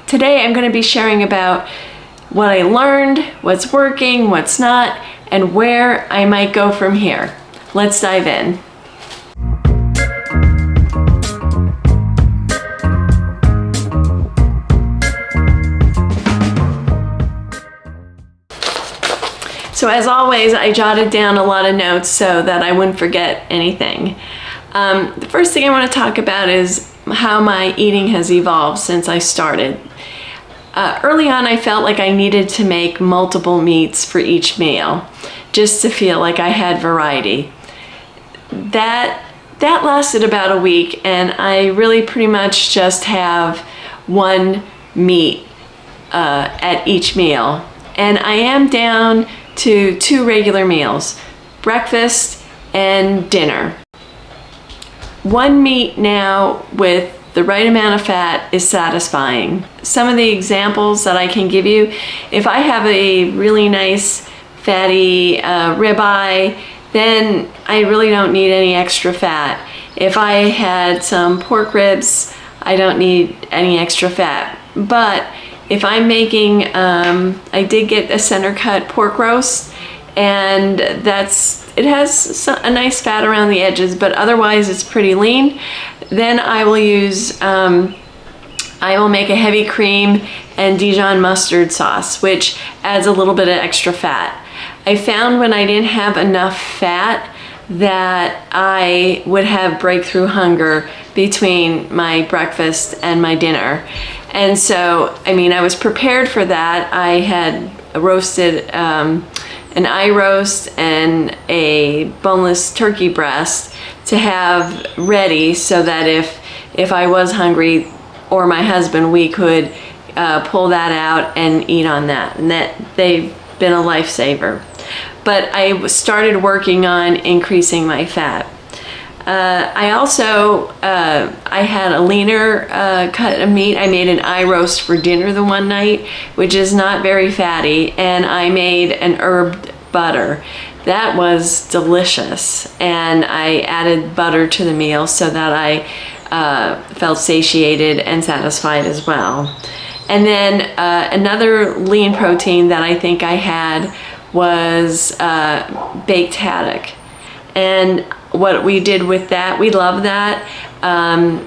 Today I'm going to be sharing about what I learned, what's working, what's not, and where I might go from here. Let's dive in. So as always, I jotted down a lot of notes so that I wouldn't forget anything. The first thing I want to talk about is how my eating has evolved since I started. Early on, I felt like I needed to make multiple meats for each meal just to feel like I had variety. That lasted about a week, and I really pretty much just have one meat at each meal. And I am down to 2 regular meals, breakfast and dinner. One meat now with the right amount of fat is satisfying. Some of the examples that I can give you, if I have a really nice fatty ribeye, then I really don't need any extra fat. If I had some pork ribs, I don't need any extra fat. But if I'm making, I did get a center cut pork roast, and it has a nice fat around the edges, but otherwise it's pretty lean. Then I will make a heavy cream and Dijon mustard sauce, which adds a little bit of extra fat. I found when I didn't have enough fat that I would have breakthrough hunger between my breakfast and my dinner. And so, I was prepared for that. I had roasted an eye roast and a boneless turkey breast to have ready so that if I was hungry, or my husband, we could pull that out and eat on that. And they've been a lifesaver. But I started working on increasing my fat. I also, I had a leaner cut of meat. I made an eye roast for dinner the one night, which is not very fatty, and I made an herb butter. That was delicious, and I added butter to the meal so that I felt satiated and satisfied as well. And then another lean protein that I think I had was baked haddock. And what we did with that, we love that.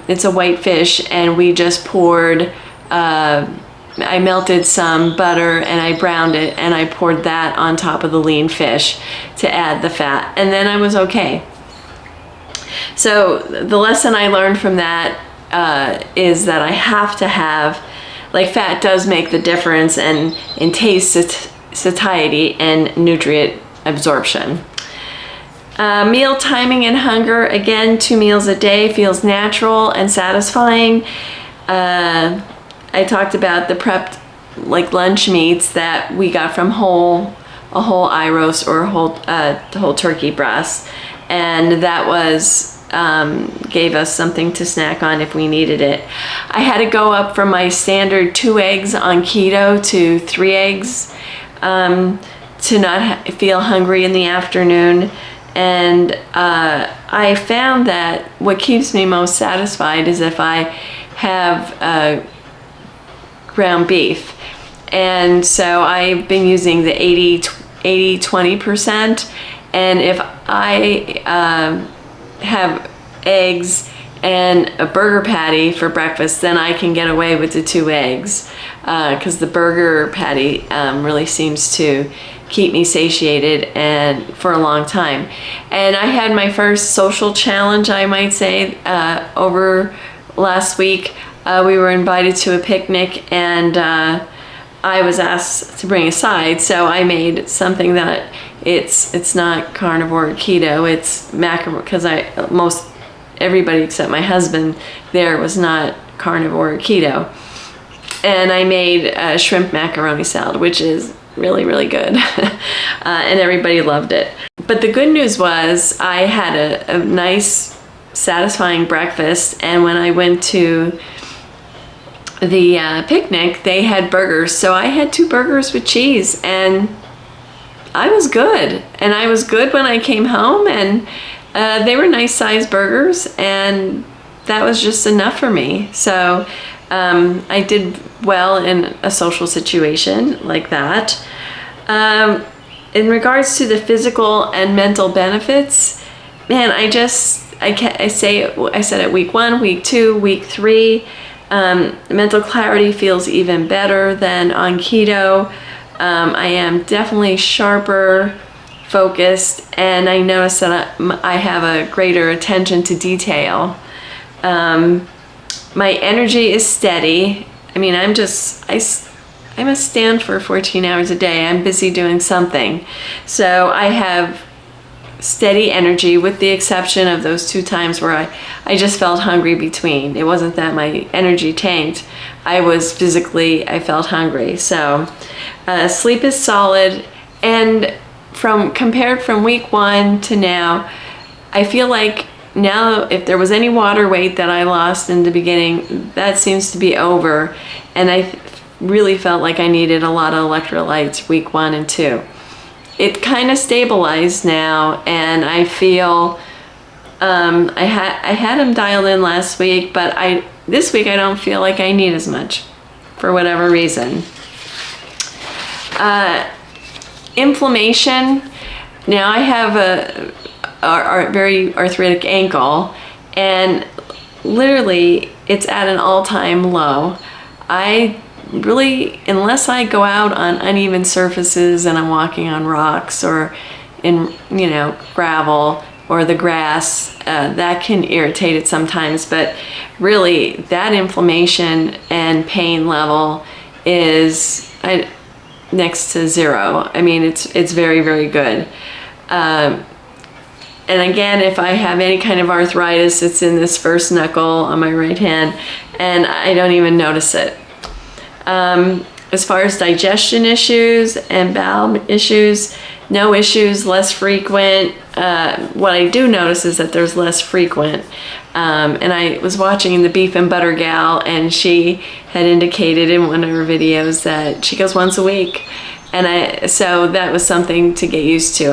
It's a white fish, and we just poured, I melted some butter and I browned it, and I poured that on top of the lean fish to add the fat. And then I was okay. So the lesson I learned from that is that I have to have, fat does make the difference in taste, satiety, and nutrient absorption. Meal timing and hunger, again, 2 meals a day feels natural and satisfying. I talked about the prepped lunch meats that we got from a whole eye roast or a whole turkey breast, and that was gave us something to snack on if we needed it. I had to go up from my standard 2 eggs on keto to 3 eggs to not feel hungry in the afternoon. And I found that what keeps me most satisfied is if I have ground beef. And so I've been using the 80-20%. And if I have eggs and a burger patty for breakfast, then I can get away with the 2 eggs because the burger patty really seems to keep me satiated and for a long time. And I had my first social challenge, I might say, over last week. We were invited to a picnic, and I was asked to bring a side, so I made something that it's not carnivore or keto, it's macro, because everybody except my husband there was not carnivore or keto. And I made a shrimp macaroni salad, which is really, really good. And everybody loved it. But the good news was I had a nice, satisfying breakfast. And when I went to the picnic, they had burgers. So I had 2 burgers with cheese, and I was good. And I was good when I came home, and they were nice sized burgers, and that was just enough for me. So I did well in a social situation like that. In regards to the physical and mental benefits, man, I said it week 1, week 2, week 3. Mental clarity feels even better than on keto. I am definitely sharper, focused, and I notice that I have a greater attention to detail. My energy is steady. I mean, I must stand for 14 hours a day. I'm busy doing something. So I have steady energy, with the exception of those 2 times where I just felt hungry between. It wasn't that my energy tanked. I felt hungry. So sleep is solid. And compared from week 1 to now, I feel like now, if there was any water weight that I lost in the beginning, that seems to be over. And I really felt like I needed a lot of electrolytes week 1 and 2. It kind of stabilized now, and I feel I had them dialed in last week, but this week I don't feel like I need as much for whatever reason. Inflammation. Now I have a very arthritic ankle, and literally it's at an all-time low. I really, unless I go out on uneven surfaces and I'm walking on rocks or in gravel or the grass, that can irritate it sometimes, but really that inflammation and pain level is next to zero. I mean, it's very, very good. And again, if I have any kind of arthritis, it's in this first knuckle on my right hand, and I don't even notice it. As far as digestion issues and bowel issues, no issues, less frequent. What I do notice is that there's less frequent. And I was watching the Beef and Butter Gal, and she had indicated in one of her videos that she goes once a week. And so that was something to get used to.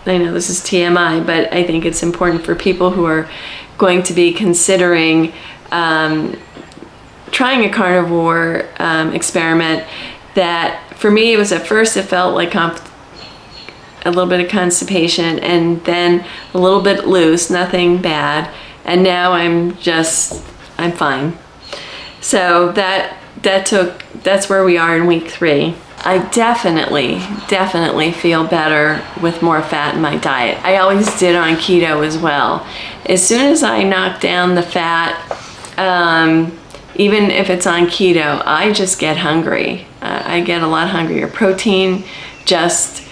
I know this is TMI, but I think it's important for people who are going to be considering trying a carnivore experiment, that for me, it felt like a little bit of constipation, and then a little bit loose, nothing bad, and now I'm fine. So that's where we are in week 3. I definitely feel better with more fat in my diet. I always did on keto as well. As soon as I knock down the fat, even if it's on keto, I just get hungry. I get a lot hungrier. Protein just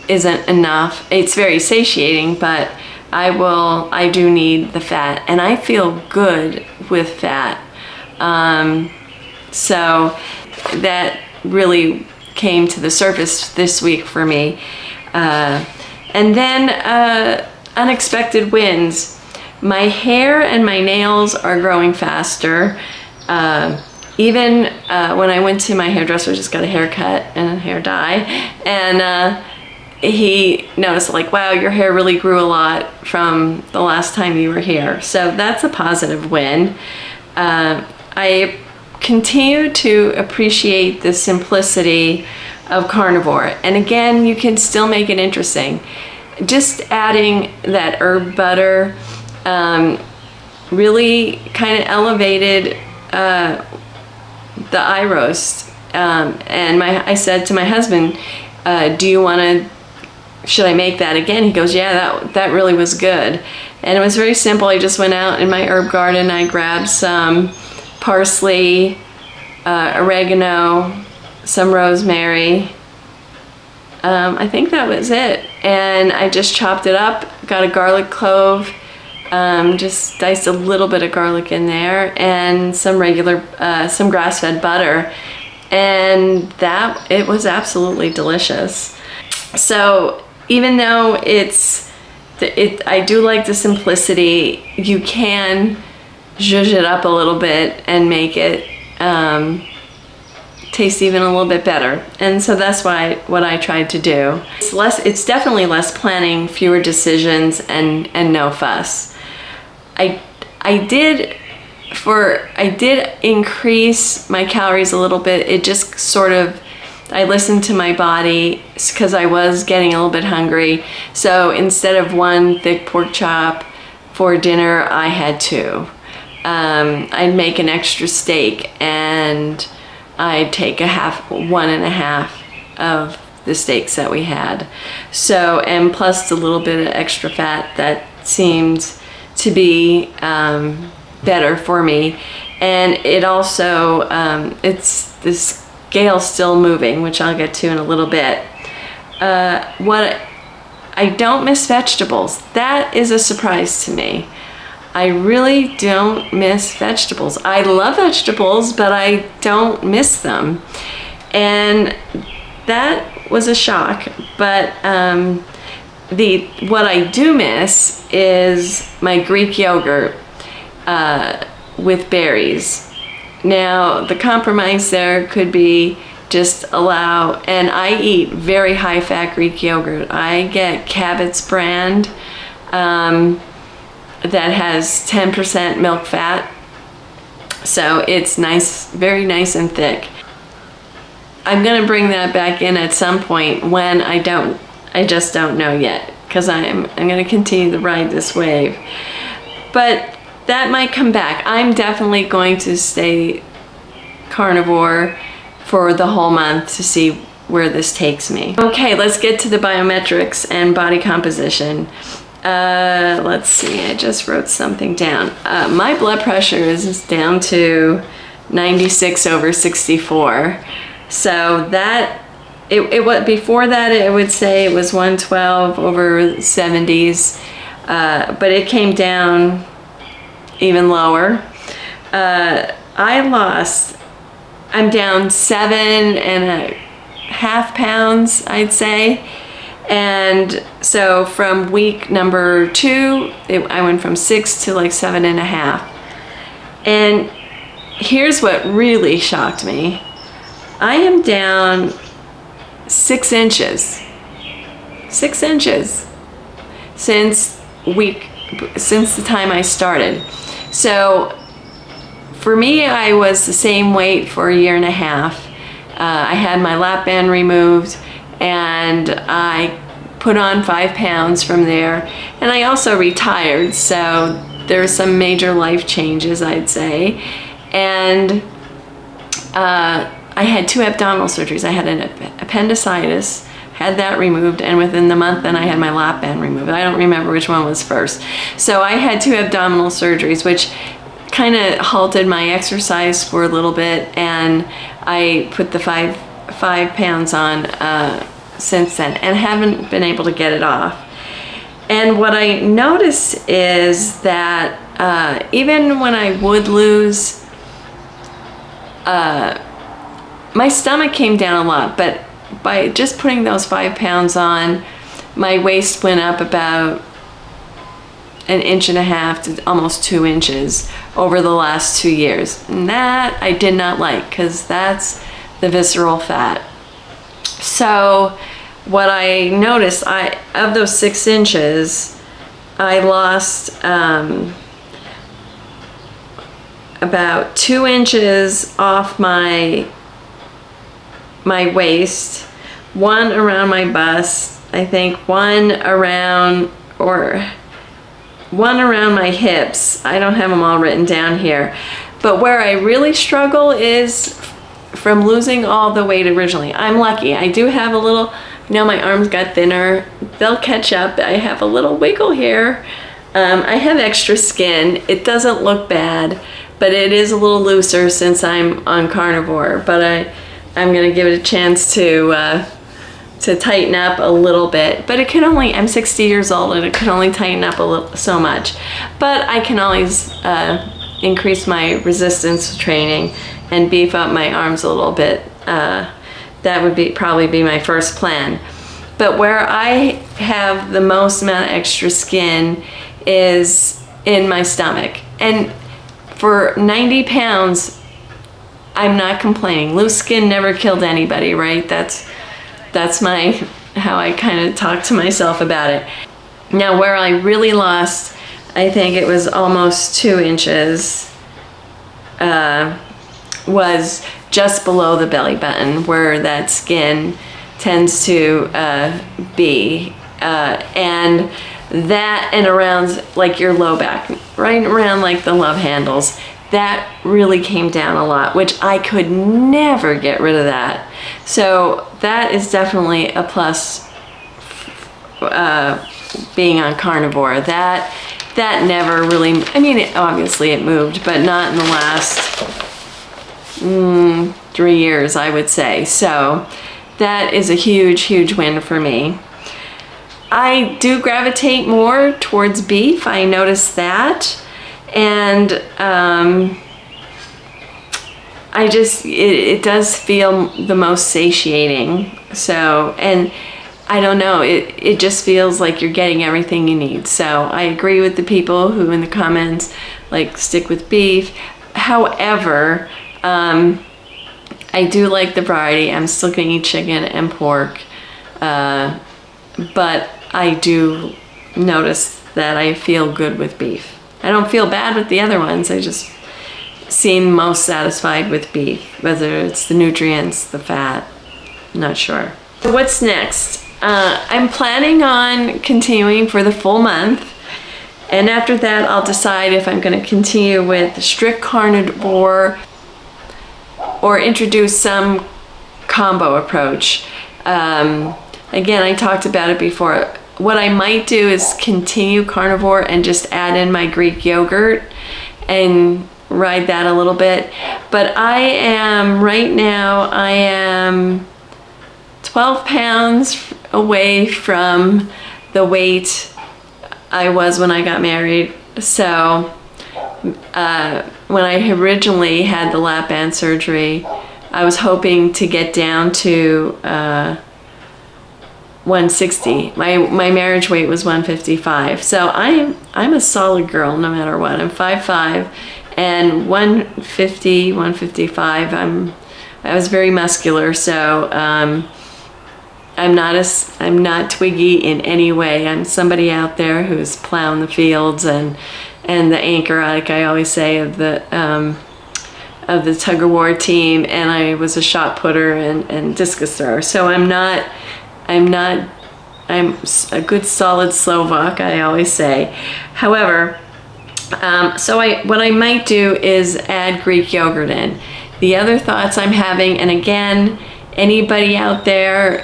isn't enough. It's very satiating, but I do need the fat, and I feel good with fat. So that really came to the surface this week for me. And then unexpected wins. My hair and my nails are growing faster. Even when I went to my hairdresser, just got a haircut and a hair dye, and he noticed, like, wow, your hair really grew a lot from the last time you were here. So that's a positive win. I continue to appreciate the simplicity of carnivore. And again, you can still make it interesting. Just adding that herb butter really kind of elevated the eye roast. And I said to my husband, should I make that again? He goes, yeah, that really was good. And it was very simple. I just went out in my herb garden. I grabbed some parsley, oregano, some rosemary. I think that was it. And I just chopped it up, got a garlic clove, just diced a little bit of garlic in there, and some grass-fed butter. And it was absolutely delicious. So even though I do like the simplicity, you can zhuzh it up a little bit and make it taste even a little bit better. And so that's what I tried to do. It's definitely less planning, fewer decisions, and no fuss. I did I did increase my calories a little bit. It just sort of, I listened to my body because I was getting a little bit hungry. So instead of one thick pork chop for dinner, I had two. I'd make an extra steak and I'd take one and a half of the steaks that we had. So, and plus a little bit of extra fat that seemed to be better for me. And it also, it's the scale still moving, which I'll get to in a little bit. I don't miss vegetables. That is a surprise to me. I really don't miss vegetables. I love vegetables, but I don't miss them. And that was a shock. But what I do miss is my Greek yogurt with berries. Now, the compromise there could be just allow, and I eat very high fat Greek yogurt. I get Cabot's brand that has 10% milk fat. So it's nice, very nice and thick. I'm gonna bring that back in at some point when I just don't know yet, because I'm gonna continue to ride this wave. But that might come back. I'm definitely going to stay carnivore for the whole month to see where this takes me. Okay, let's get to the biometrics and body composition. Let's see, I just wrote something down. My blood pressure is down to 96/64. So that, before that it would say it was 112/70s, but it came down even lower. I'm down 7.5 pounds, I'd say. And so from week number 2, I went from 6 to like 7.5. And here's what really shocked me. I am down 6 inches. 6 inches since the time I started. So for me, I was the same weight for a year and a half. I had my lap band removed and I put on 5 pounds from there. And I also retired, so there were some major life changes, I'd say. And I had 2 abdominal surgeries. I had an appendicitis, had that removed, and within the month then I had my lap band removed. I don't remember which one was first. So I had 2 abdominal surgeries, which kind of halted my exercise for a little bit, and I put the 5 pounds on since then and haven't been able to get it off. And what I noticed is that even when I would lose, my stomach came down a lot, but by just putting those 5 pounds on, my waist went up about 1.5 inches to almost 2 inches over the last 2 years. And that I did not like, because that's the visceral fat. So what I noticed, of those 6 inches, I lost about 2 inches off my waist, 1 around my bust, I think 1 around my hips. I don't have them all written down here. But where I really struggle is from losing all the weight originally. I'm lucky. I do have a little, my arms got thinner. They'll catch up. I have a little wiggle here. I have extra skin. It doesn't look bad, but it is a little looser since I'm on carnivore. But I'm gonna give it a chance to tighten up a little bit. But I'm 60 years old and it can only tighten up so much. But I can always increase my resistance training and beef up my arms a little bit. That would probably be my first plan. But where I have the most amount of extra skin is in my stomach. And for 90 pounds, I'm not complaining. Loose skin never killed anybody, right? That's how I kind of talk to myself about it. Now, where I really lost, I think it was almost 2 inches. was just below the belly button, where that skin tends to be, and that, and around like your low back, right around like the love handles, that really came down a lot, which I could never get rid of that. So that is definitely a plus, being on carnivore. That never really, I mean, obviously it moved, but not in the last 3 years, I would say. So that is a huge win for me. I do gravitate more towards beef. I noticed that. And it does feel the most satiating. So, and I don't know, it just feels like you're getting everything you need. So I agree with the people who in the comments like stick with beef. However, I do like the variety. I'm still gonna eat chicken and pork, but I do notice that I feel good with beef. I don't feel bad with the other ones. I just seem most satisfied with beef, whether it's the nutrients, the fat, not sure. So what's next? I'm planning on continuing for the full month, and after that I'll decide if I'm going to continue with strict carnivore or introduce some combo approach. Again, I talked about it before. What I might do is continue carnivore and just add in my Greek yogurt and ride that a little bit. But right now I am 12 pounds away from the weight I was when I got married. So when I originally had the lap band surgery, I was hoping to get down to 160. My marriage weight was 155. So I'm a solid girl no matter what. I'm 5'5", and 150, 155. I was very muscular, so I'm not twiggy in any way. I'm somebody out there who's plowing the fields and the anchor, like I always say, of the tug of war team, and I was a shot putter and discus thrower. So I'm a good solid Slovak, I always say. However, what I might do is add Greek yogurt in. The other thoughts I'm having, and again, anybody out there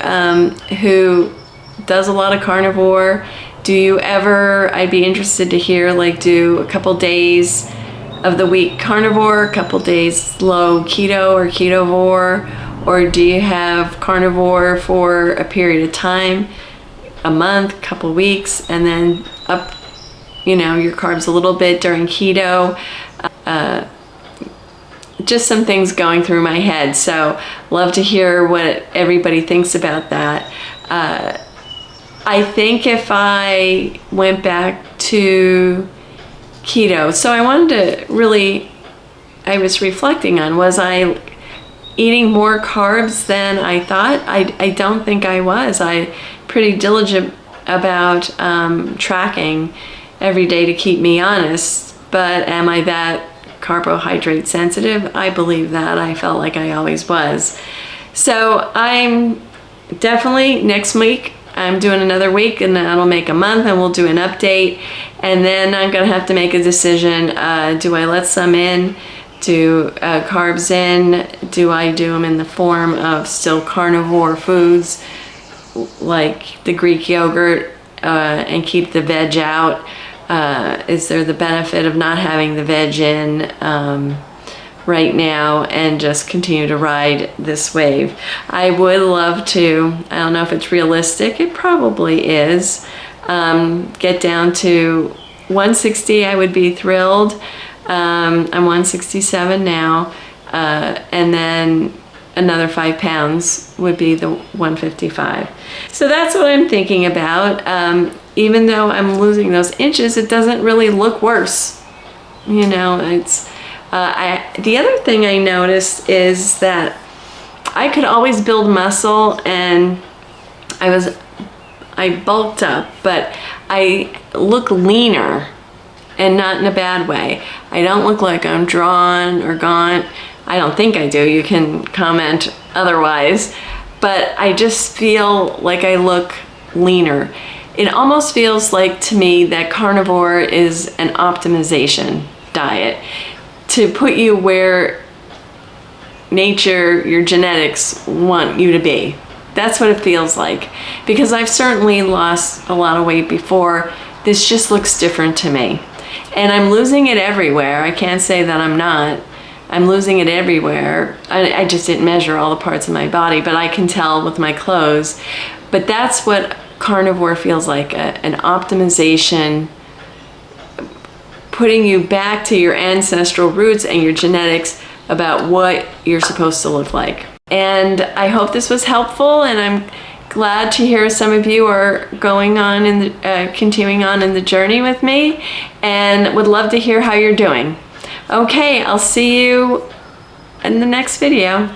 who does a lot of carnivore, I'd be interested to hear, like, do a couple days of the week carnivore, a couple days low keto or ketovore, or do you have carnivore for a period of time, a month, couple weeks, and then up, your carbs a little bit during keto? Just some things going through my head. So love to hear what everybody thinks about that. I think if I went back to keto, so I was reflecting on, was I eating more carbs than I thought? I don't think I was. I'm pretty diligent about tracking every day to keep me honest, but am I that carbohydrate sensitive? I believe that. I felt like I always was. So I'm definitely, next week I'm doing another week, and that'll make a month, and we'll do an update, and then I'm gonna have to make a decision. Do I let some in? Do carbs in? Do I do them in the form of still carnivore foods like the Greek yogurt and keep the veg out? Is there the benefit of not having the veg in right now and just continue to ride this wave? I would love to, I don't know if it's realistic, it probably is, get down to 160. I would be thrilled. I'm 167 now, and then another 5 pounds would be the 155. So that's what I'm thinking about. Even though I'm losing those inches, it doesn't really look worse. It's the other thing I noticed is that I could always build muscle, and I bulked up, but I look leaner and not in a bad way. I don't look like I'm drawn or gaunt. I don't think I do. You can comment otherwise. But I just feel like I look leaner. It almost feels like to me that carnivore is an optimization diet to put you where nature, your genetics want you to be. That's what it feels like. Because I've certainly lost a lot of weight before. This just looks different to me. And I'm losing it everywhere. I can't say that I'm not. I'm losing it everywhere. I just didn't measure all the parts of my body, but I can tell with my clothes. But that's what carnivore feels like, an optimization, putting you back to your ancestral roots and your genetics about what you're supposed to look like. And I hope this was helpful, and I'm glad to hear some of you are going on in the, continuing on in the journey with me, and would love to hear how you're doing. Okay, I'll see you in the next video.